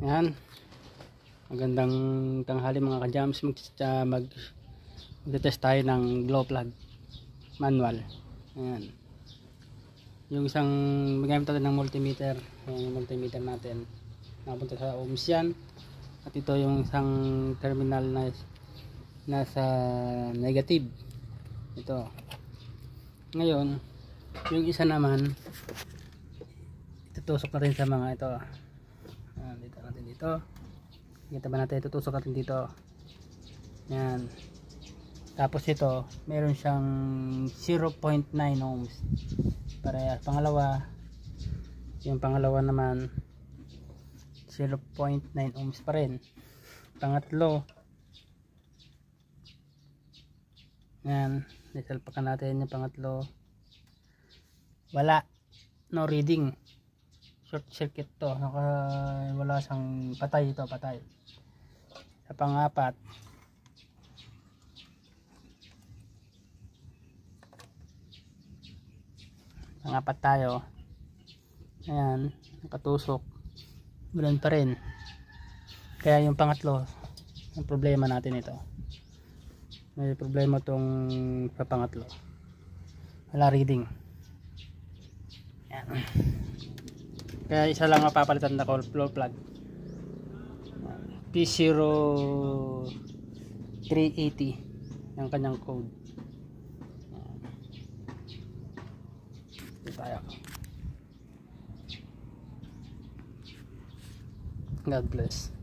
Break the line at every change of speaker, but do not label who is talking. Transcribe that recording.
Yan. Magandang tanghali mga ka-jams. Mag-test tayo ng glow plug manual. Ayan. Yung isang magamit natin ng multimeter. Yung multimeter natin napunta sa ohms yan. At ito yung isang terminal na nasa negative. Ito. Ngayon, yung isa naman tutusok natin sa mga ito. Dito natin dito. Kita ba natin, tutusok natin dito. Yan. Tapos ito, meron siyang 0.9 ohms. Parehas. Pangalawa, yung pangalawa naman 0.9 ohms pa rin. Pangatlo, yan, nisalpakan natin yung pangatlo. Wala, no reading. Short circuit to. Wala siyang patay, ito patay. Sa pangapat, tayo. Ayan, nakatusok. Bulan pa rin. Kaya yung pangatlo, ang problema natin ito. May problema tong sa pangatlo. Wala reading. Ayan. Kaya isa lang mapapalitan na glow plug. P0380 yung kanyang code. Ito tayo. God bless.